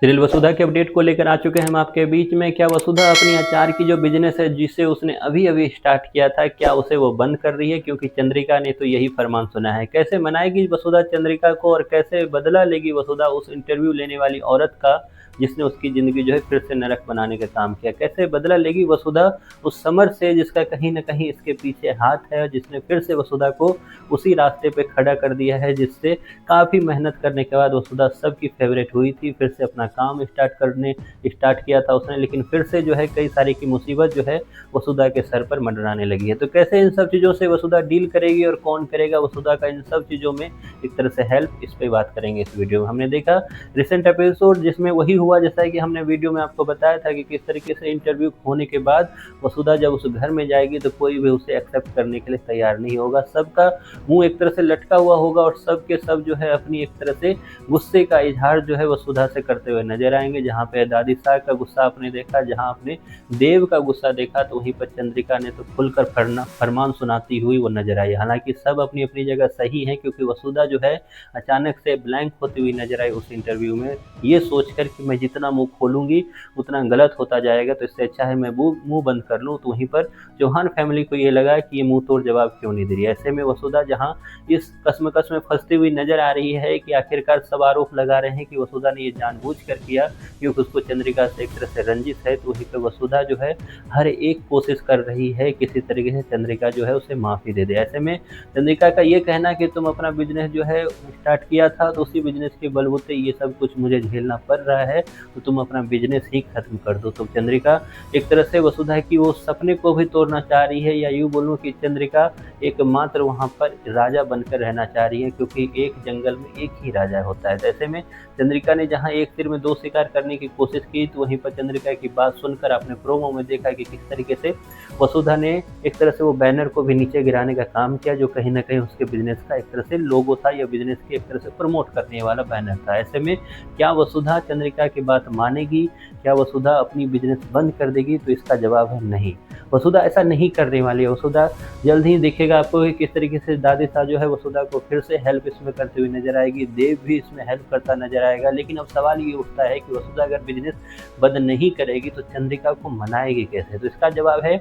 Serial वसुधा के update को लेकर आ चुके हैं हम आपके बीच में। क्या वसुधा अपनी अचार की जो बिजनेस है जिसे उसने अभी-अभी स्टार्ट किया था, क्या उसे वो बंद कर रही है? क्योंकि चंद्रिका ने तो यही फरमान सुना है। कैसे मनाएगी वसुधा चंद्रिका को और कैसे बदला लेगी वसुधा उस इंटरव्यू लेने वाली औरत का जिसने उसकी ज़िंदगी जो है फिर से नरक बनाने का काम किया? कैसे बदला लेगी वसुधा उस समर से जिसका कहीं न कहीं इसके पीछे हाथ है, जिसने फिर से वसुधा को उसी रास्ते पे खड़ा कर दिया है जिससे काफ़ी मेहनत करने के बाद वसुधा सबकी फ़ेवरेट हुई थी, फिर से अपना काम स्टार्ट किया था उसने, लेकिन फिर से जो है कई सारी की मुसीबत जो है वसुधा के सर पर मंडराने लगी है। तो कैसे इन सब चीज़ों से वसुधा डील करेगी और कौन करेगा वसुधा का इन सब चीज़ों में एक तरह से हेल्प, इस पे बात करेंगे इस वीडियो में। हमने देखा रिसेंट एपिसोड जिसमें वही हुआ जैसा कि हमने वीडियो में आपको बताया था कि किस तरीके से इंटरव्यू होने के बाद वसुधा जब उस घर में जाएगी तो कोई भी उसे एक्सेप्ट करने के लिए तैयार नहीं होगा। सबका मुँह एक तरह से लटका हुआ होगा और सब के सब जो है अपनी एक तरह से गुस्से का इज़हार जो है वसुधा से करते हुए नज़र आएँगे। जहाँ पे दादी साहब का गुस्सा आपने देखा, जहाँ आपने देव का गुस्सा देखा, तो वहीं पर चंद्रिका ने तो खुलकर फरमान सुनाती हुई वो नज़र आई। हालाँकि सब अपनी-अपनी जगह सही हैं क्योंकि वसुधा जो है अचानक से ब्लैंक होती हुई नज़र आई उस इंटरव्यू में, ये सोचकर कि मैं जितना मुँह खोलूँगी उतना गलत होता जाएगा, तो इससे अच्छा है मैं मुँह बंद कर लूँ। तो वहीं पर चौहान फैमिली को ये लगा कि ये मुँह तोड़ जवाब क्यों नहीं दे रही है। ऐसे में वसुधा जहाँ इस कश्मकश में फँसती हुई नज़र आ रही है कि आखिरकार सब आरोप लगा रहे हैं कि वसुधा ने ये जानबूझकर किया क्योंकि उसको चंद्रिका से एक तरह से रंजित है, तो वहीं पे वसुधा जो है हर एक कोशिश कर रही है किसी तरीके से चंद्रिका जो है उसे माफ़ी दे दे। ऐसे में चंद्रिका का ये कहना कि तुम अपना बिज़नेस जो है स्टार्ट किया था तो उसी बिज़नेस के बलबूते ये सब कुछ मुझे झेलना पड़ रहा है, तो तुम अपना बिज़नेस ही ख़त्म कर दो। तो चंद्रिका एक तरह से वसुधा की वो सपने को भी तोड़ना चाह रही है, या यूँ बोलूँ कि चंद्रिका एकमात्र वहाँ पर राजा बनकर रहना चाह रही है क्योंकि एक जंगल में एक ही राजा होता है। तो ऐसे में चंद्रिका ने जहाँ एक तीर में दो शिकार करने की कोशिश की, तो वहीं पर चंद्रिका की बात सुनकर आपने प्रोमो में देखा कि किस तरीके से वसुधा ने एक तरह से वो बैनर को भी नीचे गिराने का काम किया जो कहीं न कहीं उसके बिज़नेस का एक तरह से लोगो था या बिज़नेस की एक तरह से प्रमोट करने वाला बैनर था। ऐसे में क्या वसुधा चंद्रिका की बात मानेगी? क्या वसुधा अपनी बिज़नेस बंद कर देगी? तो इसका जवाब है नहीं। वसुधा ऐसा नहीं करने वाली है। वसुधा जल्द ही दिखेगा आपको कि किस तरीके से दादी साहब जो है वसुधा को फिर से हेल्प इसमें करते हुए नज़र आएगी, देव भी इसमें हेल्प करता नज़र आएगा। लेकिन अब सवाल ये उठता है कि वसुधा अगर बिज़नेस बंद नहीं करेगी तो चंद्रिका को मनाएगी कैसे? तो इसका जवाब है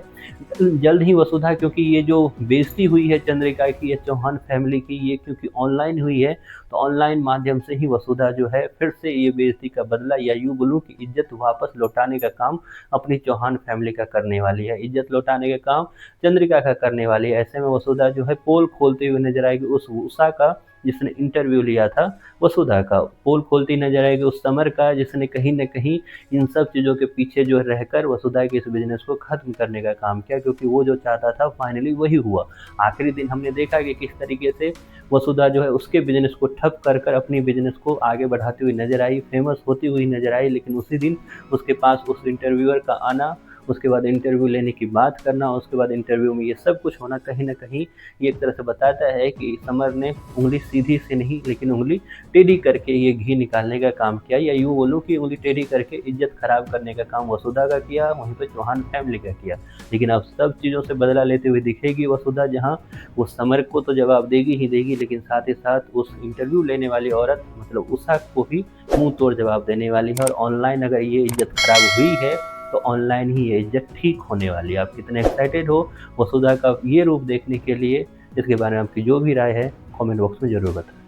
जल्द ही वसुधा, क्योंकि ये जो बेइज़्ज़ती हुई है चंद्रिका की या चौहान फैमिली की, ये क्योंकि ऑनलाइन हुई है, तो ऑनलाइन माध्यम से ही वसुधा जो है फिर से ये बेइज़्ज़ती का बदला या यूँ बोलूँ कि इज़्ज़त वापस लौटाने का काम अपनी चौहान फैमिली का करने वाली है। इज़्ज़त लौटाने का काम चंद्रिका का करने वाली है। ऐसे में वसुधा जो है पोल खोलते हुए नज़र आएगी उस उषा का जिसने इंटरव्यू लिया था वसुधा का, पोल खोलती नज़र आएगी उस समर का जिसने कहीं न कहीं इन सब चीज़ों के पीछे जो रहकर वसुधा के इस बिज़नेस को ख़त्म करने का काम किया, क्योंकि वो जो चाहता था फाइनली वही हुआ। आखिरी दिन हमने देखा कि किस तरीके से वसुधा जो है उसके बिज़नेस को ठप कर अपनी बिज़नेस को आगे बढ़ाती हुई नज़र आई, फ़ेमस होती हुई नज़र आई, लेकिन उसी दिन उसके पास उस इंटरव्यूअर का आना, उसके बाद इंटरव्यू लेने की बात करना, उसके बाद इंटरव्यू में ये सब कुछ होना कहीं न कहीं ये एक तरह से बताता है कि समर ने उँगली सीधी से नहीं लेकिन उँगली टेढ़ी करके ये घी निकालने का काम किया, या यूँ बोलूँ कि उँगली टेढ़ी करके इज़्ज़त ख़राब करने का काम वसुधा का किया, वहीं पे चौहान फैमिली का किया। लेकिन अब सब चीज़ों से बदला लेते हुए दिखेगी वसुधा, जहाँ वो समर को तो जवाब देगी ही देगी, लेकिन साथ ही साथ उस इंटरव्यू लेने वाली औरत मतलब उषा को भी मुँह तोड़ जवाब देने वाली है। और ऑनलाइन अगर ये इज़्ज़त ख़राब हुई है तो ऑनलाइन ही ये इज़्ज़त ठीक होने वाली है। आप कितने एक्साइटेड हो वसुधा का ये रूप देखने के लिए? इसके बारे में आपकी जो भी राय है कमेंट बॉक्स में ज़रूर बताएँ।